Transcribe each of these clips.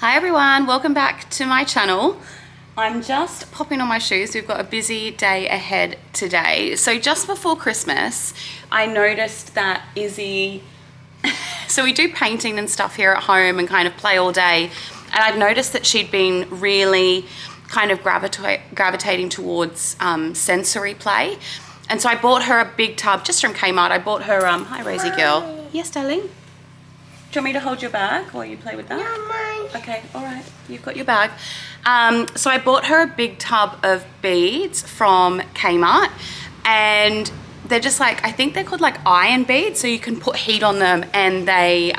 Hi everyone, welcome back to my channel. I'm just popping on my shoes. We've got a busy day ahead today. So just before Christmas, I noticed that Izzy, so we do painting and stuff here at home and kind of play all day. And I'd noticed that she'd been really kind of gravitating towards sensory play. And so I bought her a big tub just from Kmart. I bought her, hi Rosie girl. Yes, darling? Do you want me to hold your bag while you play with that? No, mine. Okay, all right, you've got your bag. So I bought her a big tub of beads from Kmart, and they're just like, I think they're called like iron beads, so you can put heat on them and they,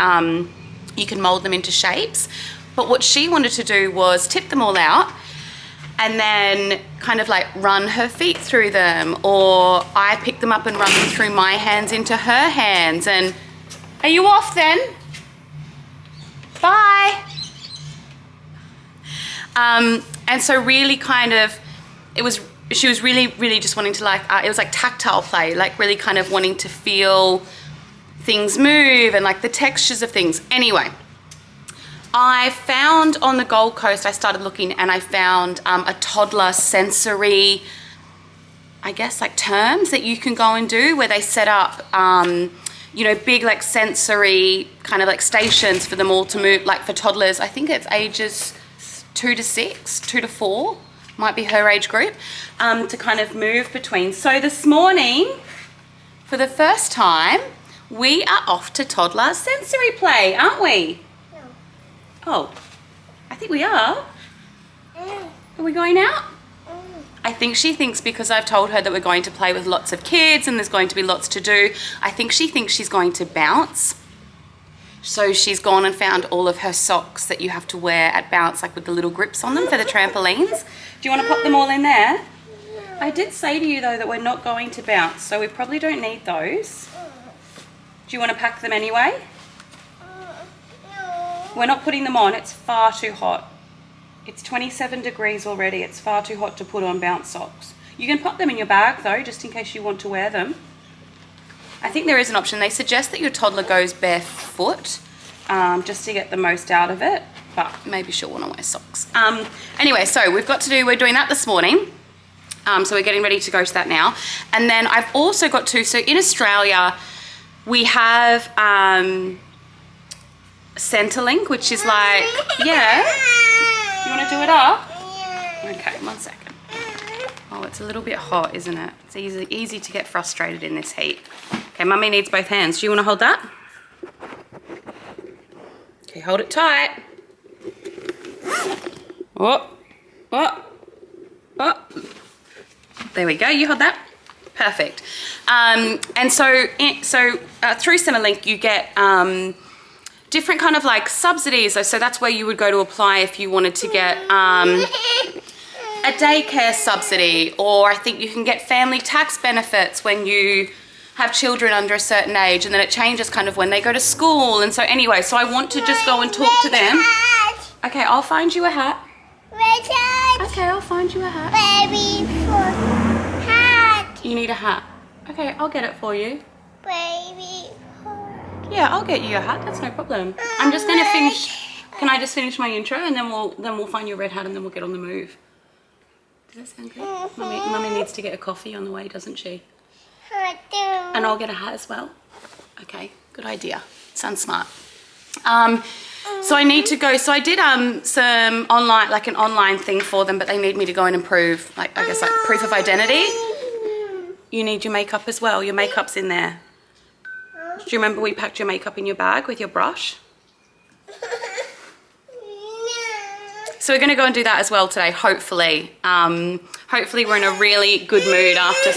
you can mold them into shapes. But what she wanted to do was tip them all out and then kind of like run her feet through them, or I pick them up and run them through my hands into her hands. And are you off then? Bye. And so really kind of, she was really just wanting to like, it was like tactile play, like really kind of wanting to feel things move and like the textures of things. Anyway, I found on the Gold Coast, I started looking and I found a toddler sensory, I guess like terms that you can go and do where they set up, you know, big like sensory kind of like stations for them all to move, like for toddlers. I think it's ages 2 to 6, 2 to 4, might be her age group, to kind of move between. So this morning, for the first time, we are off to toddler sensory play, aren't we? No. Oh, I think we are. Are we going out? I think she thinks because I've told her that we're going to play with lots of kids and there's going to be lots to do, I think she thinks she's going to bounce. So she's gone and found all of her socks that you have to wear at bounce, like with the little grips on them for the trampolines. Do you want to pop them all in there? I did say to you though that we're not going to bounce, so we probably don't need those. Do you want to pack them anyway? No. We're not putting them on, it's far too hot. It's 27 degrees already. It's far too hot to put on bounce socks. You can pop them in your bag though, just in case you want to wear them. I think there is an option. They suggest that your toddler goes barefoot, just to get the most out of it, but maybe she'll want to wear socks. Anyway, so we're doing that this morning. So we're getting ready to go to that now. And then I've also got to, so in Australia, we have Centrelink, which is like, yeah. You want to do it up? Okay, 1 second. Oh, it's a little bit hot, isn't it? It's easy to get frustrated in this heat. Okay, Mummy needs both hands. Do you want to hold that? Okay, hold it tight. Oh, oh, oh. There we go, you hold that. Perfect. And so through Centrelink you get different kind of like subsidies. So that's where you would go to apply if you wanted to get a daycare subsidy, or I think you can get family tax benefits when you have children under a certain age, and then it changes kind of when they go to school. And so anyway, so I want to just go and talk to them. Okay, I'll find you a hat. Okay, I'll find you a hat. Baby for hat. You need a hat. Okay, I'll get it for you. Baby. Yeah, I'll get you a hat. That's no problem. I'm just gonna finish. Can I just finish my intro and then we'll find you a red hat and then we'll get on the move. Does that sound good? Mummy needs to get a coffee on the way, doesn't she? I do. And I'll get a hat as well. Okay, good idea. Sounds smart. So I need to go. So I did some online, like an online thing for them, but they need me to go in and prove, like I guess like proof of identity. You need your makeup as well. Your makeup's in there. Do you remember we packed your makeup in your bag with your brush? So we're going to go and do that as well today, hopefully. Hopefully we're in a really good mood after.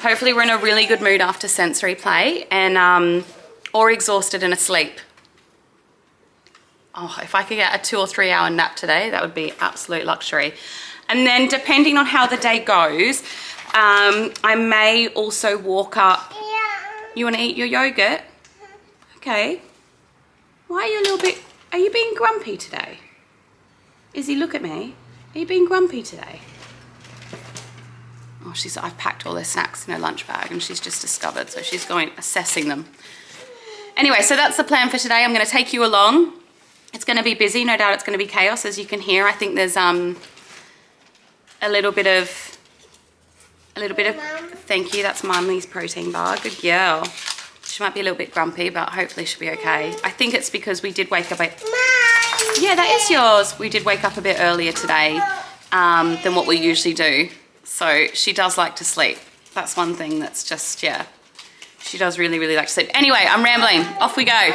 Hopefully we're in a really good mood after sensory play, and or exhausted and asleep. Oh, if I could get a 2 or 3 hour nap today, that would be absolute luxury. And then depending on how the day goes, I may also walk up. You want to eat your yogurt? Okay. Why are you a little bit, are you being grumpy today? Izzy, look at me. Are you being grumpy today? Oh, I've packed all their snacks in her lunch bag and she's just discovered, so she's going assessing them. Anyway, so that's the plan for today. I'm going to take you along It's going to be busy. No doubt it's going to be chaos, as you can hear. I think there's a little bit of, thank you. That's Mummy's protein bar. Good girl. She might be a little bit grumpy, but hopefully she'll be okay. I think it's because we did wake up. Yeah, that is yours. We did wake up a bit earlier today than what we usually do. So she does like to sleep. That's one thing that's just, yeah. She does really, really like to sleep. Anyway, I'm rambling. Off we go.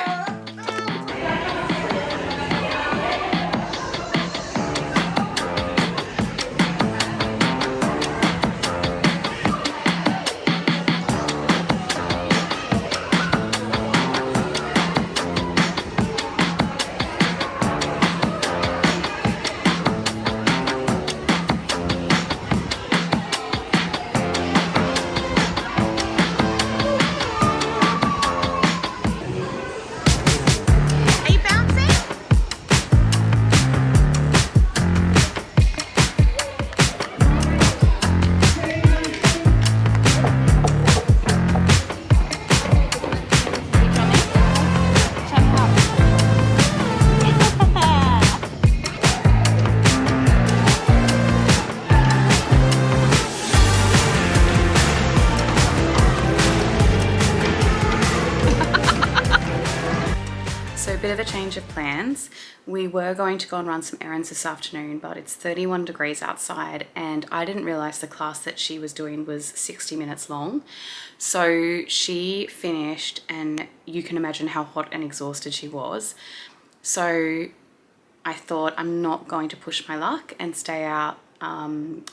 Bit of a change of plans. We were going to go and run some errands this afternoon, but it's 31 degrees outside and I didn't realize the class that she was doing was 60 minutes long. So she finished and you can imagine how hot and exhausted she was. So I thought I'm not going to push my luck and stay out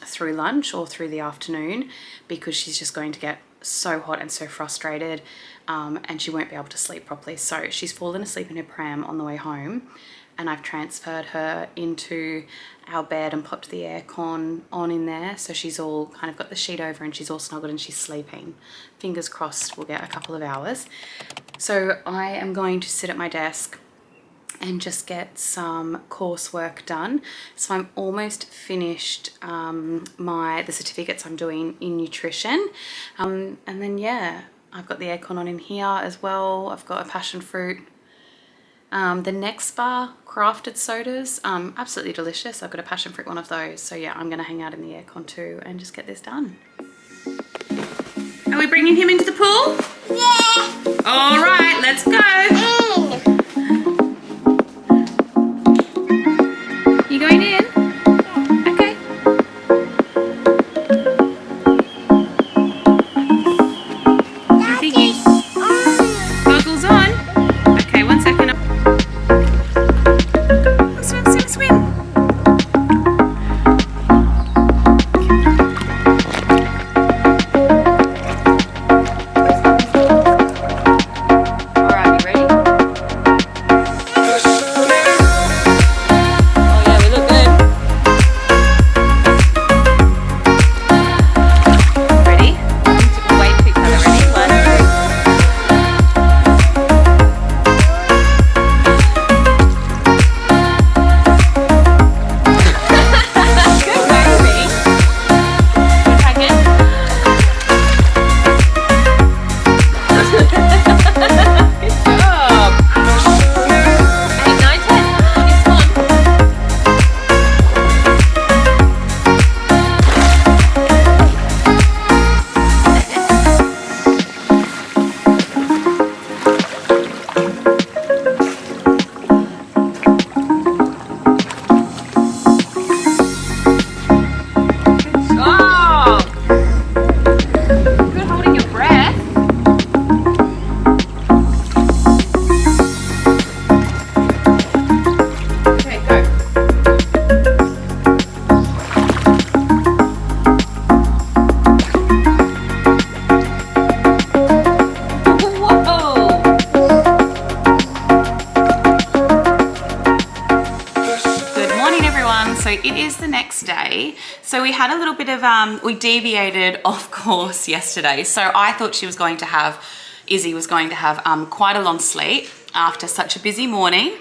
through lunch or through the afternoon because she's just going to get so hot and so frustrated and she won't be able to sleep properly. So she's fallen asleep in her pram on the way home and I've transferred her into our bed and popped the aircon on in there. So she's all kind of got the sheet over and she's all snuggled and she's sleeping. Fingers crossed we'll get a couple of hours. So I am going to sit at my desk and just get some coursework done. So I'm almost finished the certificates I'm doing in nutrition. And then yeah, I've got the aircon on in here as well. I've got a passion fruit. The Next Bar crafted sodas, absolutely delicious. I've got a passion fruit one of those. So yeah, I'm gonna hang out in the aircon too and just get this done. Are we bringing him into the pool? Yeah. All right, let's go. You going in? Okay. You thinking? Goggles on? Okay, 1 second. Swim, swim, swim. So we had a little bit of, we deviated off course yesterday. So I thought Izzy was going to have quite a long sleep after such a busy morning.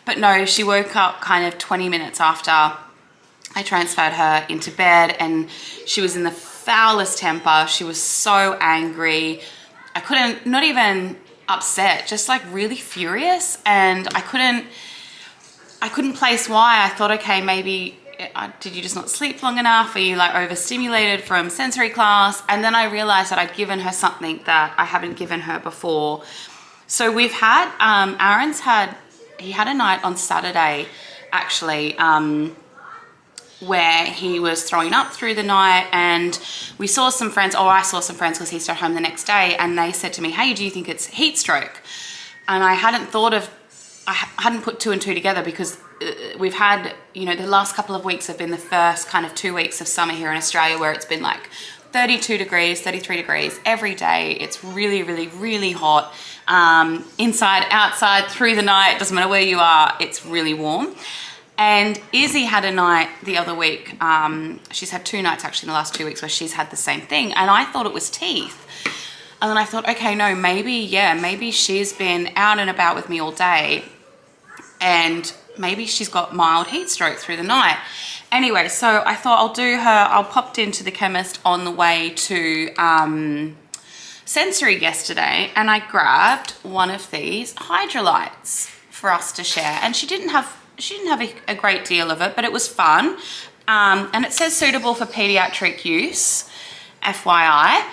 But no, she woke up kind of 20 minutes after I transferred her into bed and she was in the foulest temper. She was so angry. I couldn't, not even upset, just like really furious. And I couldn't, I couldn't place why. I thought, okay, maybe did you just not sleep long enough? Are you like overstimulated from sensory class? And then I realized that I'd given her something that I haven't given her before. So we've had, Aaron's had, he had a night on Saturday actually, where he was throwing up through the night, and we saw some friends, or I saw some friends because he started home the next day, and they said to me, hey, do you think it's heat stroke? And I hadn't put two and two together, because we've had, you know, the last couple of weeks have been the first kind of 2 weeks of summer here in Australia, where it's been like 32 degrees, 33 degrees every day. It's really, really, really hot. Inside, outside, through the night, doesn't matter where you are, it's really warm. And Izzy had a night the other week. She's had 2 nights actually in the last 2 weeks where she's had the same thing. And I thought it was teeth. And then I thought, okay, no, maybe she's been out and about with me all day, and maybe she's got mild heat stroke through the night. Anyway, so I thought I popped into the chemist on the way to Sensory yesterday, and I grabbed one of these hydrolytes for us to share. And she didn't have a great deal of it, but it was fun. And it says suitable for pediatric use, FYI.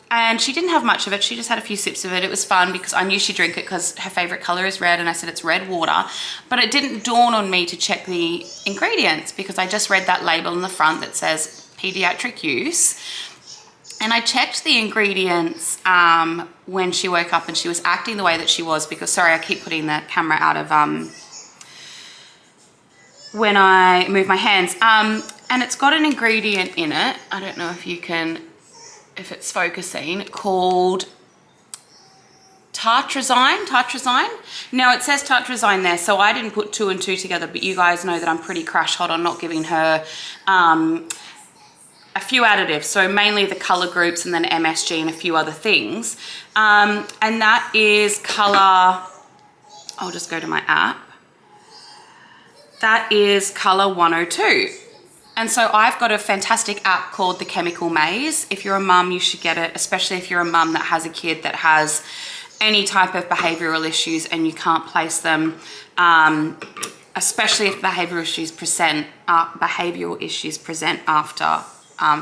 And she didn't have much of it. She just had a few sips of it. It was fun because I knew she'd drink it because her favorite color is red, and I said it's red water. But it didn't dawn on me to check the ingredients, because I just read that label in the front that says pediatric use. And I checked the ingredients when she woke up and she was acting the way that she was, because, sorry, I keep putting the camera out of when I move my hands. And it's got an ingredient in it, I don't know if it's focusing, called tartrazine. Now it says tartrazine there, so I didn't put 2 and 2 together, but you guys know that I'm pretty crash hot on not giving her a few additives, so mainly the color groups and then MSG and a few other things. And that is color, I'll just go to my app. That is color 102. And so I've got a fantastic app called The Chemical Maze. If you're a mum, you should get it, especially if you're a mum that has a kid that has any type of behavioral issues and you can't place them, especially if behavioral issues present after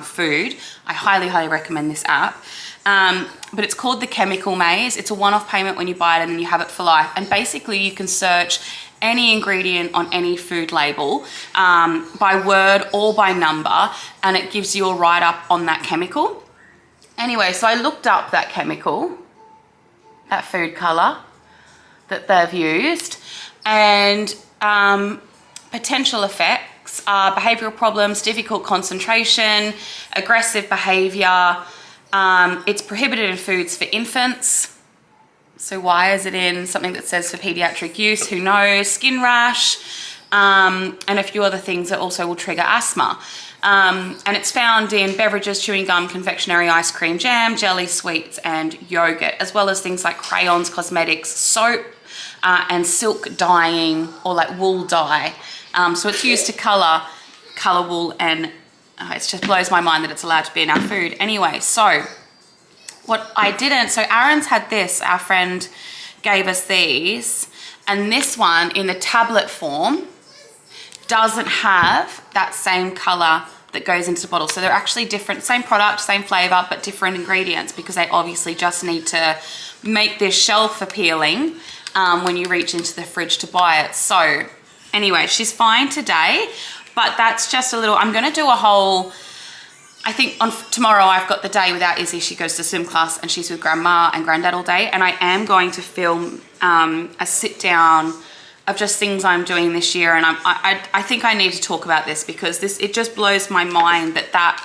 food. I highly, highly recommend this app. But it's called The Chemical Maze. It's a one-off payment when you buy it, and then you have it for life. And basically you can search any ingredient on any food label by word or by number, and it gives you a write-up on that chemical. Anyway, so I looked up that chemical, that food color that they've used, and potential effects are behavioral problems, difficult concentration, aggressive behavior. It's prohibited in foods for infants. So why is it in something that says for pediatric use? Who knows? Skin rash, and a few other things that also will trigger asthma. And it's found in beverages, chewing gum, confectionery, ice cream, jam, jelly, sweets, and yogurt, as well as things like crayons, cosmetics, soap, and silk dyeing, or like wool dye. So it's used to color wool, and it just blows my mind that it's allowed to be in our food. Anyway, so what I didn't, so Aaron's had this, our friend gave us these, and this one in the tablet form doesn't have that same color that goes into the bottle. So they're actually different, same product, same flavor, but different ingredients, because they obviously just need to make this shelf appealing when you reach into the fridge to buy it. So anyway, she's fine today, but that's just a little, I'm gonna do a whole, I think tomorrow I've got the day without Izzy. She goes to swim class and she's with grandma and granddad all day, and I am going to film a sit down of just things I'm doing this year, and I think I need to talk about this, because it just blows my mind that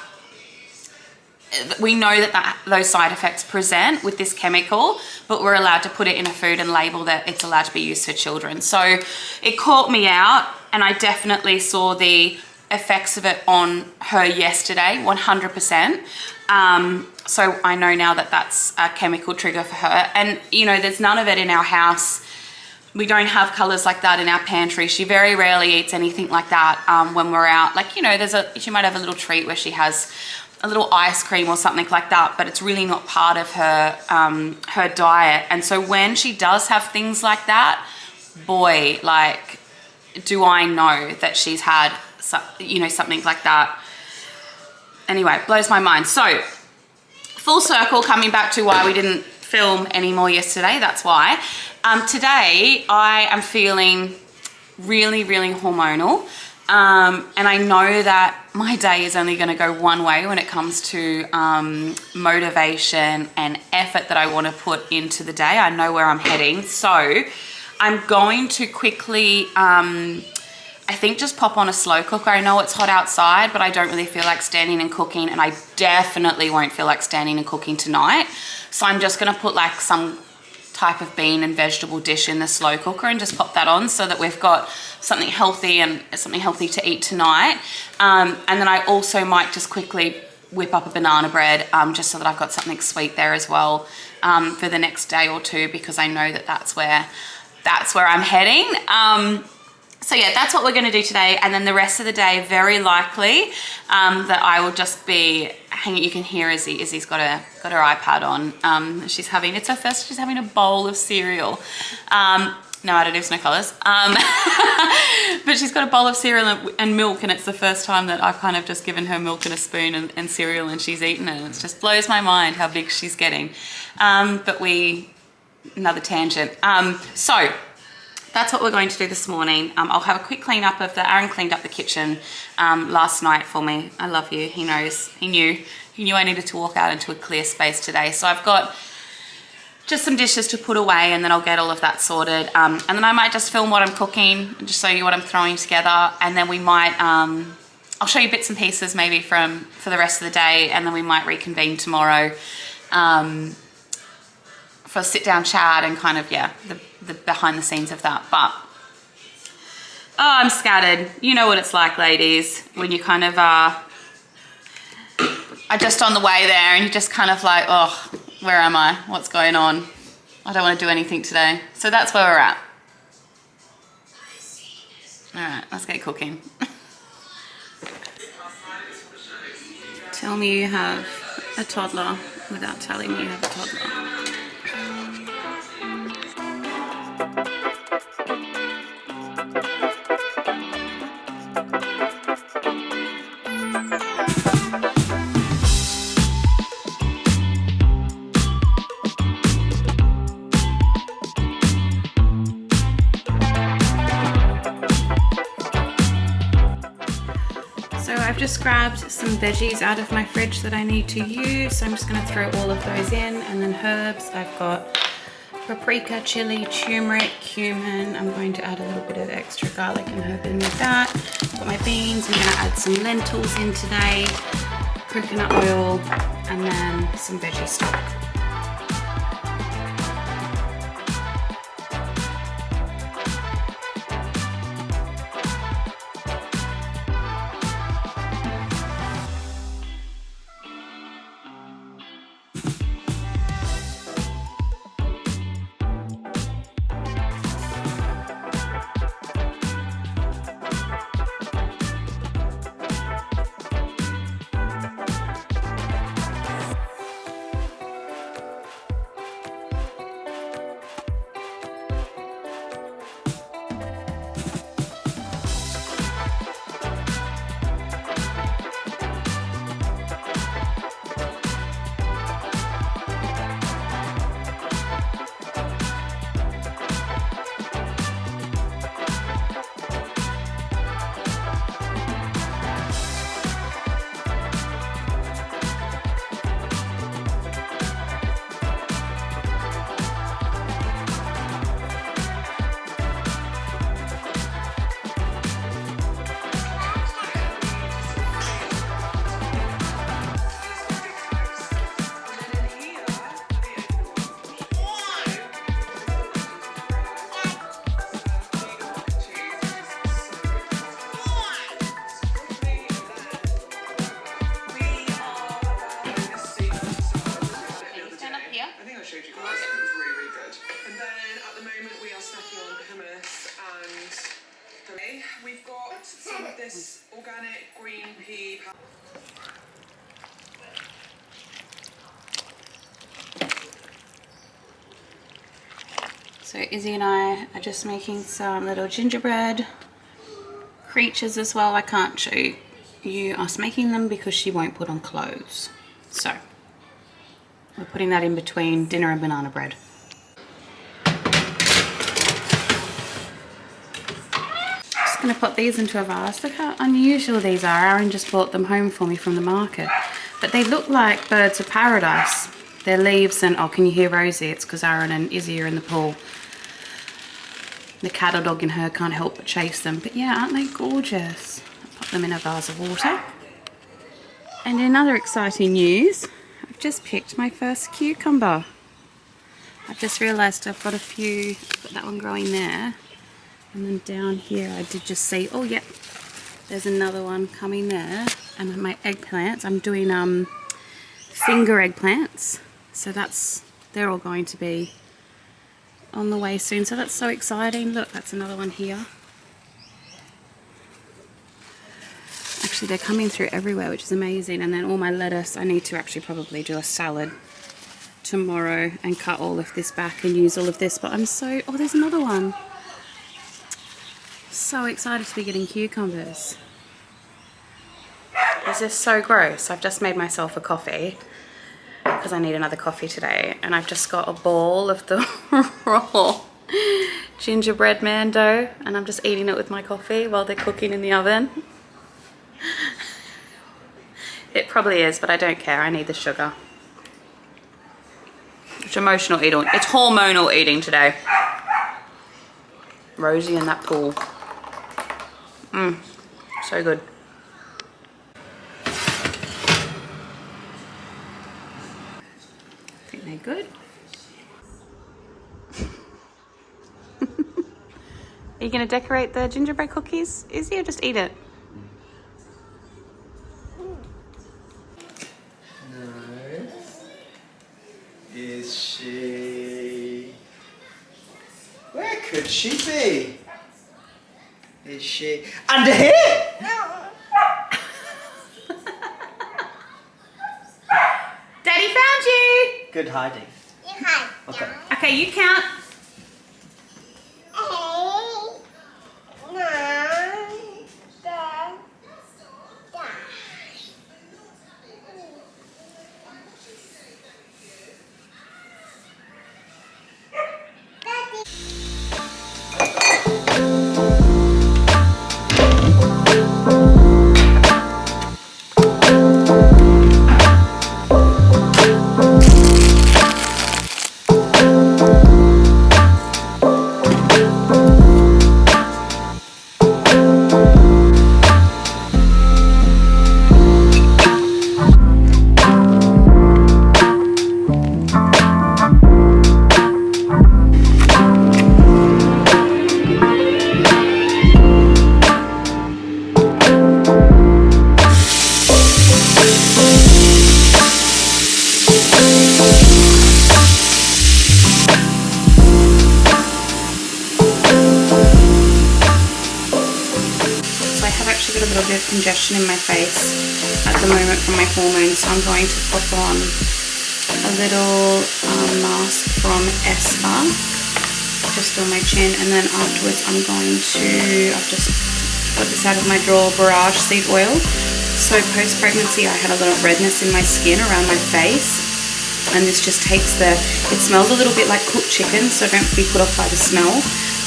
we know that those side effects present with this chemical, but we're allowed to put it in a food and label that it's allowed to be used for children. So it caught me out, and I definitely saw the effects of it on her yesterday, 100%. So I know now that that's a chemical trigger for her. And you know, there's none of it in our house. We don't have colors like that in our pantry. She very rarely eats anything like that when we're out. Like, you know, she might have a little treat where she has a little ice cream or something like that, but it's really not part of her her diet. And so when she does have things like that, boy, like, do I know that she's had, you know, something like that. Anyway, it blows my mind. So, full circle, coming back to why we didn't film anymore yesterday, that's why. Today, I am feeling really, really hormonal. And I know that my day is only going to go one way when it comes to motivation and effort that I want to put into the day. I know where I'm heading. So I'm going to quickly, I think, just pop on a slow cooker. I know it's hot outside, but I don't really feel like standing and cooking, and I definitely won't feel like standing and cooking tonight. So I'm just going to put like some type of bean and vegetable dish in the slow cooker and just pop that on so that we've got something healthy and something healthy to eat tonight. And then I also might just quickly whip up a banana bread just so that I've got something sweet there as well for the next day or two, because I know that that's where I'm heading. So yeah, that's what we're going to do today, and then the rest of the day, very likely that I will just be hanging. You can hear Izzy's got her iPad on. She's having a bowl of cereal. No additives, no colours. But she's got a bowl of cereal and milk, and it's the first time that I've kind of just given her milk and a spoon and cereal, and she's eaten it. And it just blows my mind how big she's getting. Another tangent. So that's what we're going to do this morning. I'll have a quick clean up of Aaron cleaned up the kitchen last night for me. I love you. He knows. He knew I needed to walk out into a clear space today. So I've got just some dishes to put away, and then I'll get all of that sorted. And then I might just film what I'm cooking and just show you what I'm throwing together. And then we might, I'll show you bits and pieces maybe for the rest of the day, and then we might reconvene tomorrow for a sit down chat and kind of, yeah, the behind the scenes of that. But I'm scattered. You know what it's like, ladies, when you kind of are just on the way there and you're just kind of like, oh, where am I? What's going on? I don't want to do anything today. So that's where we're at. All right, let's get cooking. Tell me you have a toddler without telling me you have a toddler. I've just grabbed some veggies out of my fridge that I need to use, so I'm just going to throw all of those in. And then herbs, I've got paprika, chili, turmeric, cumin. I'm going to add a little bit of extra garlic and herb in with that. Got my beans. I'm going to add some lentils in today, coconut oil, and then some veggie stock. We've got some of this organic green pea. So Izzy and I are just making some little gingerbread creatures as well. I can't show you us making them because she won't put on clothes. So we're putting that in between dinner and banana bread. Just going to put these into a vase. Look how unusual these are. Aaron just brought them home for me from the market. But they look like birds of paradise. They're leaves and, oh, can you hear Rosie? It's because Aaron and Izzy are in the pool. The cat or dog in her can't help but chase them. But yeah, aren't they gorgeous? I'll put them in a vase of water. And in other exciting news, I've just picked my first cucumber. I've just realised I've got a few, got that one growing there. And then down here I did just see, oh yep, there's another one coming there. And my eggplants, I'm doing finger eggplants. So they're all going to be on the way soon. So that's so exciting. Look, that's another one here. Actually, they're coming through everywhere, which is amazing. And then all my lettuce, I need to actually probably do a salad tomorrow and cut all of this back and use all of this. But I'm so, oh, there's another one. So excited to be getting cucumbers. This is so gross. I've just made myself a coffee because I need another coffee today, and I've just got a ball of the raw gingerbread man dough, and I'm just eating it with my coffee while they're cooking in the oven. It probably is, but I don't care. I need the sugar. It's emotional eating. It's hormonal eating today. Rosie in that pool. So good. I think they're good. Are you going to decorate the gingerbread cookies, Izzy, or just eat it? No. Is she? Where could she be? Is she under here? Daddy found you! Good hiding. Okay. Okay, you count. Congestion in my face at the moment from my hormones, so I'm going to pop on a little mask from Espa just on my chin, and then afterwards I'm going to, I've just got this out of my drawer, Barrage Seed Oil. So post-pregnancy I had a lot of redness in my skin around my face, and this just takes it smells a little bit like cooked chicken, so don't be put off by the smell.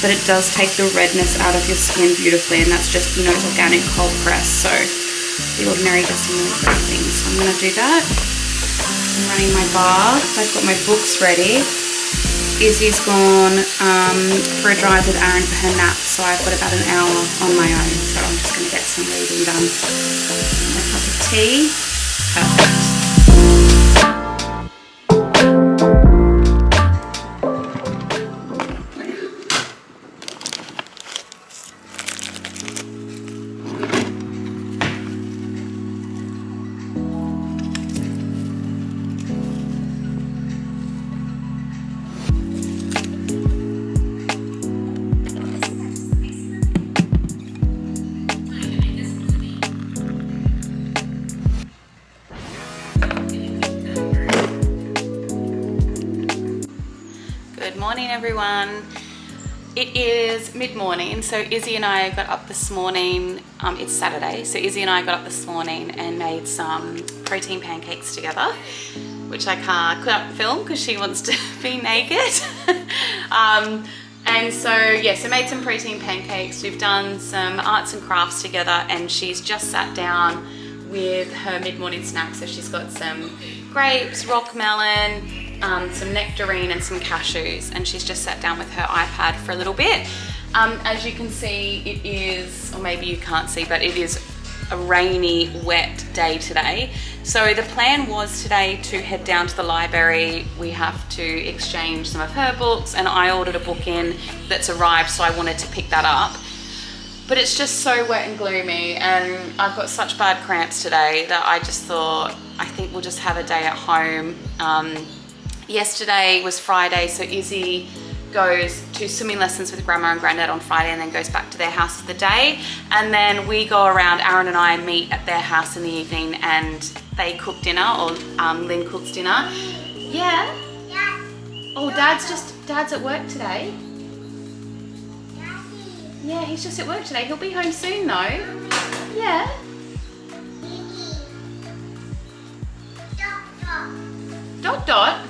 But it does take the redness out of your skin beautifully, and that's just, you know, it's organic cold press, so The Ordinary does some really great things. So I'm going to do that. I'm running my bath. I've got my books ready. Izzy's gone for a drive with Aaron for her nap, so I've got about an hour on my own, so I'm just going to get some reading done. My cup of tea. Perfect. everyone. It is mid-morning, so Izzy and I got up this morning. It's Saturday, so Izzy and I got up this morning and made some protein pancakes together, which I couldn't film because she wants to be naked. And so yeah, so made some protein pancakes. We've done some arts and crafts together, and she's just sat down with her mid-morning snack. So she's got some grapes, rock melon, some nectarine and some cashews, and she's just sat down with her iPad for a little bit. As you can see, it is, or maybe you can't see, but it is a rainy, wet day today. So the plan was today to head down to the library. We have to exchange some of her books, and I ordered a book in that's arrived, so I wanted to pick that up. But it's just so wet and gloomy, and I've got such bad cramps today that I just thought, I think we'll just have a day at home. Yesterday was Friday, so Izzy goes to swimming lessons with Grandma and Granddad on Friday and then goes back to their house for the day. And then we go around, Aaron and I meet at their house in the evening, and they cook dinner, or Lynn cooks dinner. Yeah? Oh, Dad's at work today. Yeah, he's just at work today. He'll be home soon though. Yeah. Dot dot?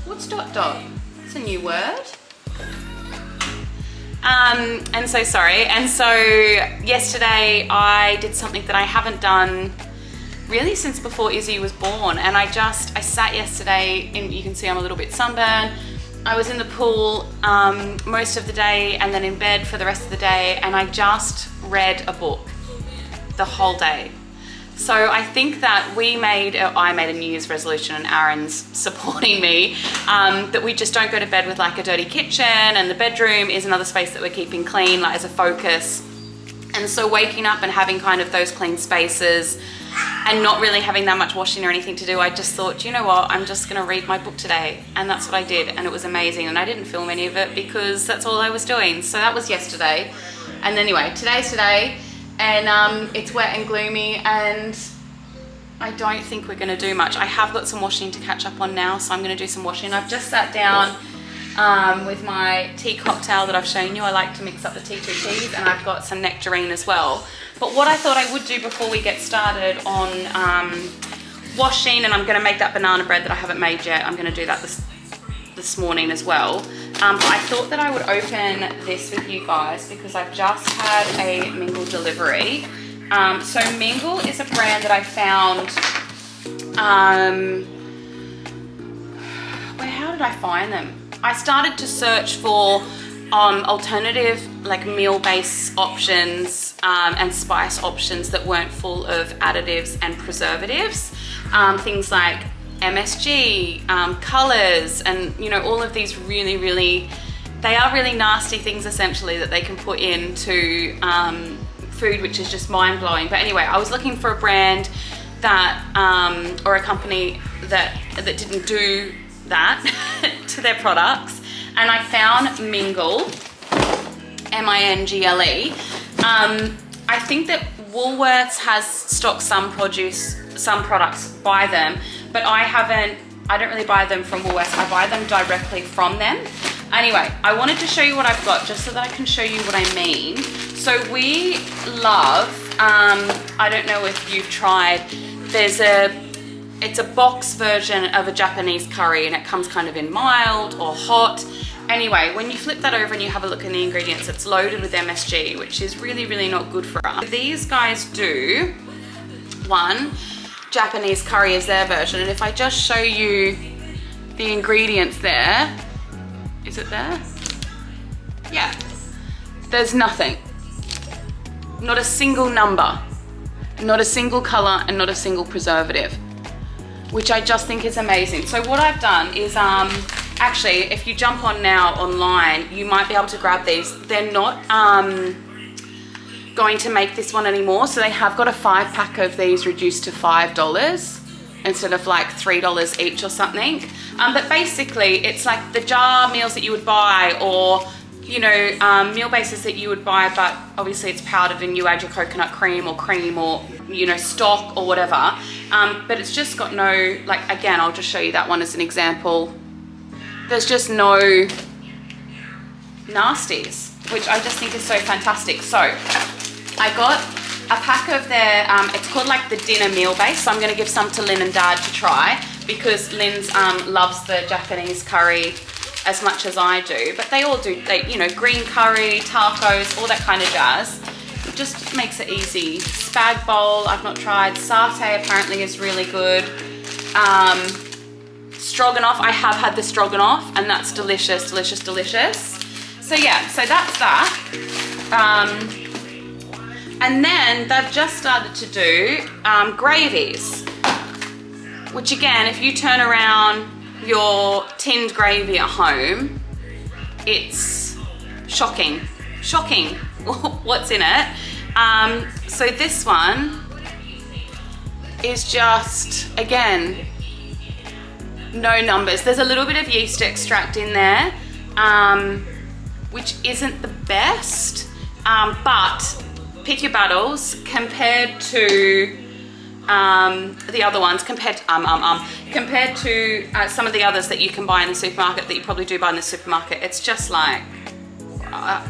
What's dot dot? It's a new word. And so sorry. And so yesterday I did something that I haven't done really since before Izzy was born. And I sat yesterday, and you can see I'm a little bit sunburned. I was in the pool most of the day, and then in bed for the rest of the day, and I just read a book the whole day. So I think that I made a New Year's resolution, and Aaron's supporting me, that we just don't go to bed with like a dirty kitchen, and the bedroom is another space that we're keeping clean, like as a focus. And so waking up and having kind of those clean spaces and not really having that much washing or anything to do, I just thought, you know what, I'm just gonna read my book today. And that's what I did, and it was amazing. And I didn't film any of it because that's all I was doing. So that was yesterday. And anyway, today's today, and it's wet and gloomy, and I don't think we're gonna do much. I have got some washing to catch up on now, so I'm gonna do some washing. I've just sat down with my tea cocktail that I've shown you. I like to mix up the tea to teas, and I've got some nectarine as well. But what I thought I would do before we get started on washing, and I'm gonna make that banana bread that I haven't made yet. I'm gonna do that this morning as well. But I thought that I would open this with you guys because I've just had a Mingle delivery. So Mingle is a brand that I found, how did I find them? I started to search for alternative like meal-based options and spice options that weren't full of additives and preservatives. Things like MSG, colors, and you know, all of these really, they are really nasty things essentially that they can put into food, which is just mind-blowing. But anyway, I was looking for a brand that, or a company that didn't do that to their products, and I found Mingle, M-I-N-G-L-E. I think that Woolworths has stocked some products by them, but I don't really buy them from Woolworths. I buy them directly from them. Anyway, I wanted to show you what I've got just so that I can show you what I mean. So we love, I don't know if you've tried, it's a box version of a Japanese curry, and it comes kind of in mild or hot. Anyway, when you flip that over and you have a look in the ingredients, it's loaded with MSG, which is really not good for us. These guys do one Japanese curry as their version, and if I just show you the ingredients there, is it there? Yeah, there's nothing. Not a single number, not a single color, and not a single preservative, which I just think is amazing. So what I've done is, actually, if you jump on now online, you might be able to grab these. They're not going to make this one anymore, so they have got a 5-pack of these reduced to $5 instead of like $3 each or something. But basically, it's like the jar meals that you would buy, or you know, meal bases that you would buy, but obviously it's powdered and you add your coconut cream or you know, stock or whatever. But it's just got no, like, again, I'll just show you that one as an example. there's just no nasties, which I just think is so fantastic. So I got a pack of their, it's called like the dinner meal base. So I'm going to give some to Lynn and Dad to try, because Lynn's loves the Japanese curry as much as I do. But they all do, you know, green curry, tacos, all that kind of jazz. It just makes it easy. Spag bowl, I've not tried. Satay apparently is really good. Stroganoff, I have had the stroganoff, and that's delicious, delicious, delicious. So yeah, so that's that. And then they've just started to do gravies, which again, if you turn around your tinned gravy at home, it's shocking what's in it. So this one is just, again, no numbers. There's a little bit of yeast extract in there, which isn't the best, but pick your battles. Compared to the other ones, compared to some of the others that you can buy in the supermarket, that you probably do buy in the supermarket, it's just like,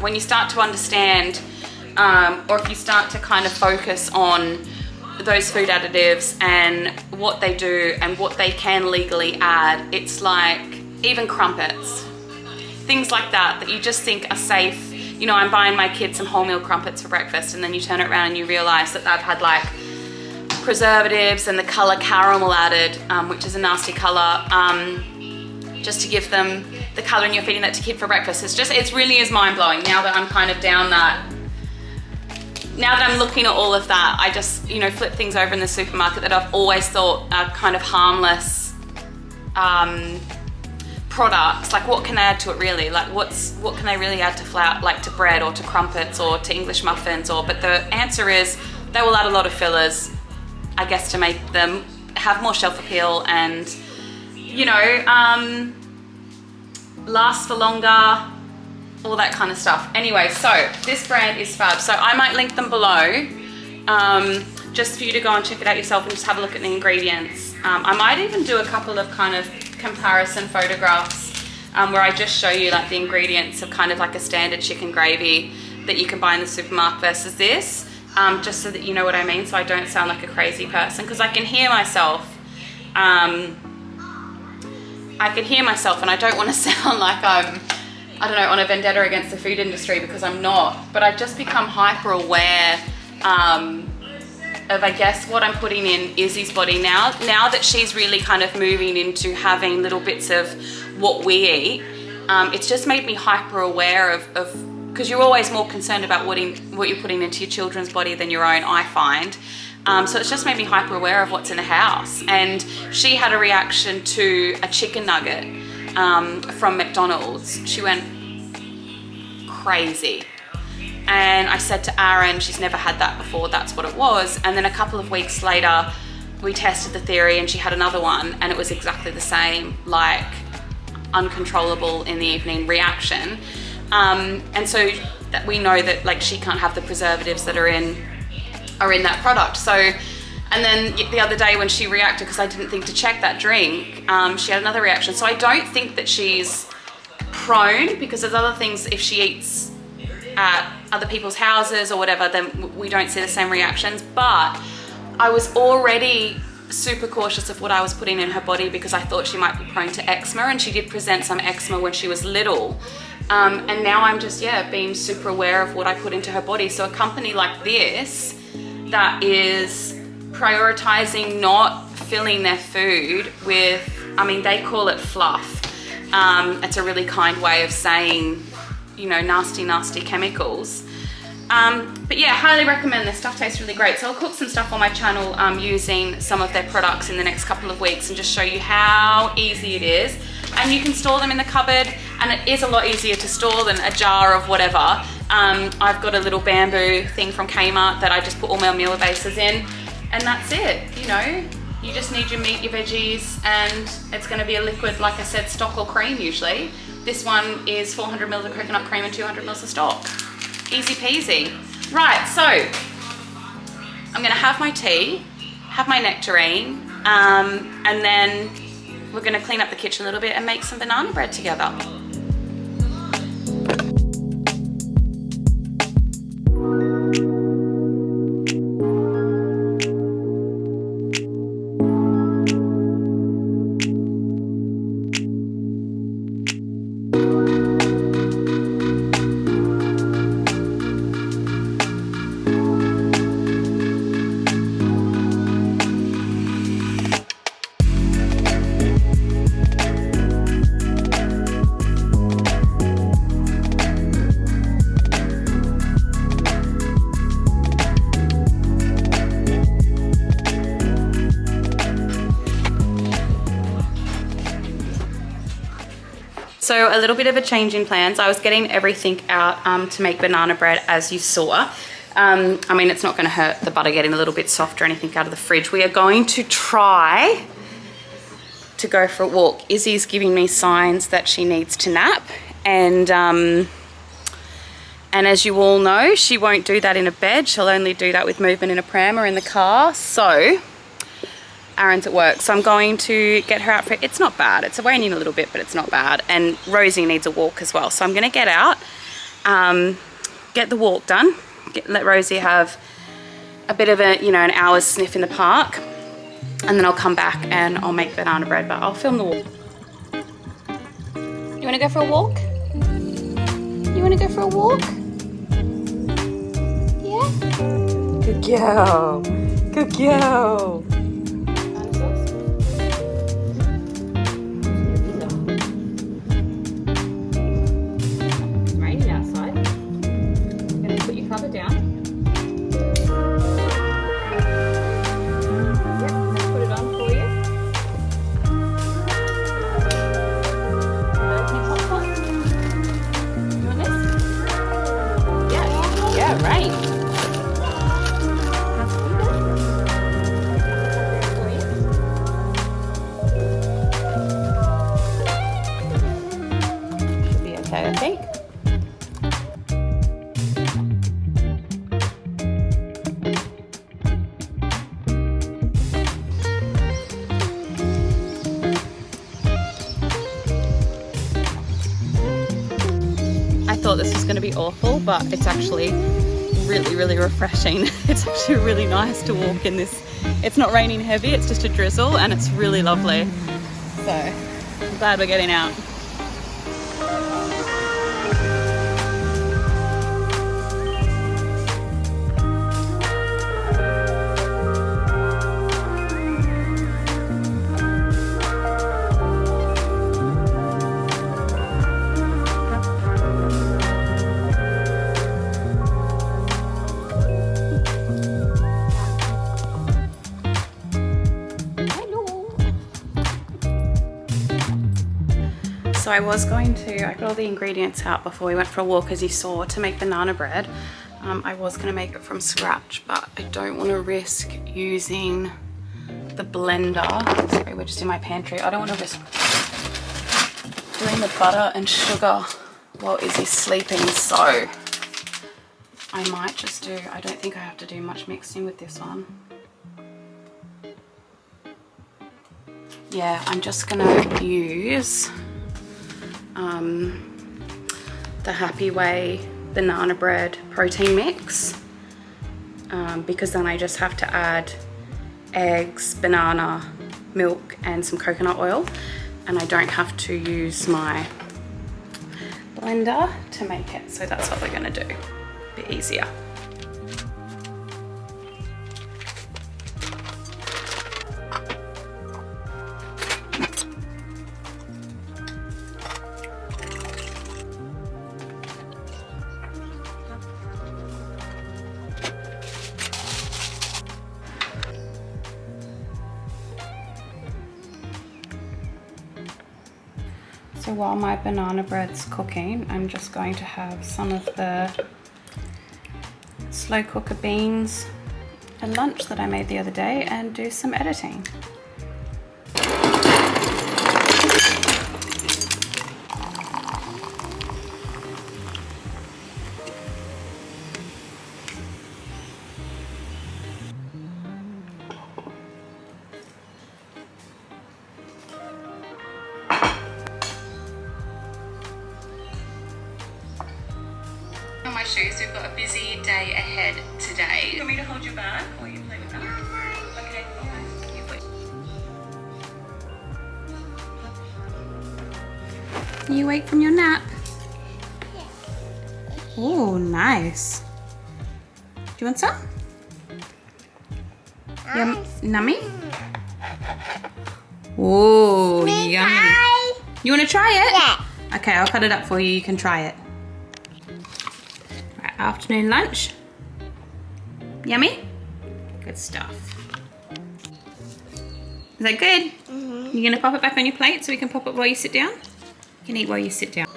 when you start to understand, or if you start to kind of focus on those food additives and what they do and what they can legally add, it's like even crumpets, things like that, that you just think are safe. You know, I'm buying my kids some wholemeal crumpets for breakfast, and then you turn it around and you realize that they've had like preservatives and the color caramel added, which is a nasty color, just to give them the color, and you're feeding that to kid for breakfast. It really is mind-blowing now that I'm kind of down that. Now that I'm looking at all of that, I just, you know, flip things over in the supermarket that I've always thought are kind of harmless products. Like, what can they add to it really? Like, what can they really add to flour, like to bread or to crumpets or to English muffins? But the answer is they will add a lot of fillers, I guess, to make them have more shelf appeal and, you know, last for longer, all that kind of stuff. Anyway, so this brand is fab. So I might link them below, just for you to go and check it out yourself and just have a look at the ingredients. I might even do a couple of kind of comparison photographs where I just show you like the ingredients of kind of like a standard chicken gravy that you can buy in the supermarket versus this, just so that you know what I mean, so I don't sound like a crazy person, because I can hear myself. And I don't want to sound like I'm, I don't know, on a vendetta against the food industry, because I'm not, but I've just become hyper aware of, I guess, what I'm putting in Izzy's body now that she's really kind of moving into having little bits of what we eat. It's just made me hyper aware of because you're always more concerned about what you're putting into your children's body than your own, I find. So it's just made me hyper aware of what's in the house. And she had a reaction to a chicken nugget from McDonald's. She went crazy. And I said to Aaron, she's never had that before, that's what it was. And then a couple of weeks later, we tested the theory and she had another one, and it was exactly the same, like uncontrollable in the evening reaction. And so that we know that like she can't have the preservatives that are in that product. So, and then the other day when she reacted, because I didn't think to check that drink, she had another reaction. So I don't think that she's prone, because there's other things, if she eats at other people's houses or whatever, then we don't see the same reactions. But I was already super cautious of what I was putting in her body, because I thought she might be prone to eczema, and she did present some eczema when she was little. And now I'm just, being super aware of what I put into her body. So a company like this that is prioritizing not filling their food with, I mean, they call it fluff. It's a really kind way of saying, you know, nasty, nasty chemicals. But yeah, highly recommend this. Stuff tastes really great. So I'll cook some stuff on my channel using some of their products in the next couple of weeks, and just show you how easy it is. And you can store them in the cupboard, and it is a lot easier to store than a jar of whatever. I've got a little bamboo thing from Kmart that I just put all my meal bases in, and that's it. You know, you just need your meat, your veggies, and it's going to be a liquid, like I said, stock or cream usually. This one is 400 mils of coconut cream and 200 mils of stock. Easy peasy. Right, so I'm gonna have my tea, have my nectarine, and then we're gonna clean up the kitchen a little bit and make some banana bread together. So a little bit of a change in plans. I was getting everything out to make banana bread, as you saw. I mean, it's not going to hurt the butter getting a little bit soft or anything out of the fridge. We are going to try to go for a walk. Izzy's giving me signs that she needs to nap, and as you all know, she won't do that in a bed. She'll only do that with movement in a pram or in the car. So Aaron's at work, so I'm going to get her out for, it's not bad, it's raining a little bit, but it's not bad, and Rosie needs a walk as well, so I'm going to get out, get the walk done, let Rosie have a bit of a, you know, an hour's sniff in the park, and then I'll come back and I'll make banana bread, but I'll film the walk. You want to go for a walk? You want to go for a walk? Yeah? Good girl, good girl. Cover down. Yep, let's put it on for you. You want this? Yeah, yeah, right. Should be okay, I think. I thought this was going to be awful, but it's actually really refreshing. It's actually really nice to walk in this. It's not raining heavy, it's just a drizzle, and it's really lovely. So I'm glad we're getting out. So I got all the ingredients out before we went for a walk, as you saw, to make banana bread. I was going to make it from scratch, but I don't want to risk using the blender. Sorry, we're just in my pantry. I don't want to risk doing the butter and sugar while Izzy's sleeping, so I might just do, I don't think I have to do much mixing with this one. Yeah, I'm just going to use the Happy Way banana bread protein mix, because then I just have to add eggs, banana, milk and some coconut oil, and I don't have to use my blender to make it. So that's what we're going to do, a bit easier. So while my banana bread's cooking, I'm just going to have some of the slow cooker beans and lunch that I made the other day and do some editing. shoes. We've got a busy day ahead today. You want me to hold your bag while you play with that? Okay, okay. You awake from your nap? Oh, nice. Do you want some? Yum, nummy? Oh, yummy. You want to try it? Yeah. Okay, I'll cut it up for you. You can try it. Right, afternoon lunch. Yummy? Good stuff. Is that good? You're going to pop it back on your plate so we can pop it while you sit down? You can eat while you sit down.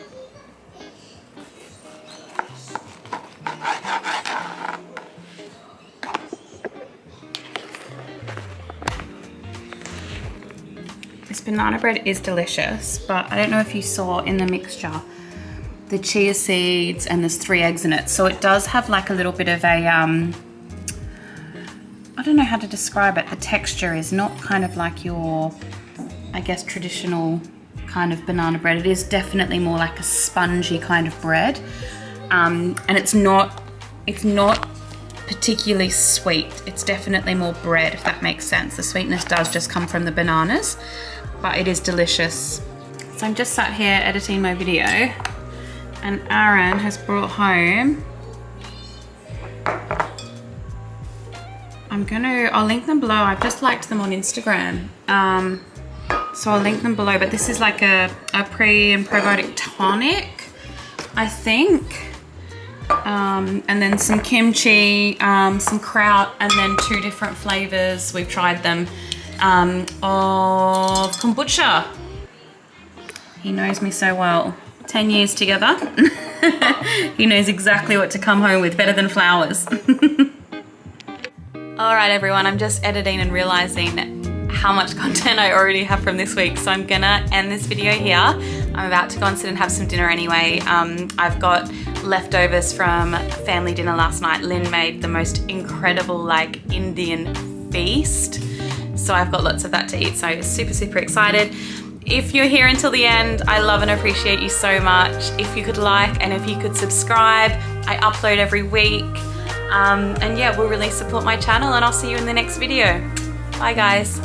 This banana bread is delicious, but I don't know if you saw in the mixture the chia seeds and there's 3 eggs in it. So it does have like a little bit of a, I don't know how to describe it. The texture is not kind of like your, I guess, traditional kind of banana bread. It is definitely more like a spongy kind of bread. And it's not particularly sweet. It's definitely more bread, if that makes sense. The sweetness does just come from the bananas, but it is delicious. So I'm just sat here editing my video and Aaron has brought home, I'll link them below. I've just liked them on Instagram. So I'll link them below, but this is like a pre and probiotic tonic, I think. And then some kimchi, some kraut, and then 2 different flavors. We've tried them of kombucha. He knows me so well. 10 years together. He knows exactly what to come home with, better than flowers. All right, everyone, I'm just editing and realizing how much content I already have from this week. So I'm gonna end this video here. I'm about to go and sit and have some dinner anyway. I've got leftovers from family dinner last night. Lynn made the most incredible like Indian feast. So I've got lots of that to eat. So super, super excited. If you're here until the end, I love and appreciate you so much. If you could like and if you could subscribe, I upload every week. And yeah, we'll really support my channel and I'll see you in the next video. Bye guys.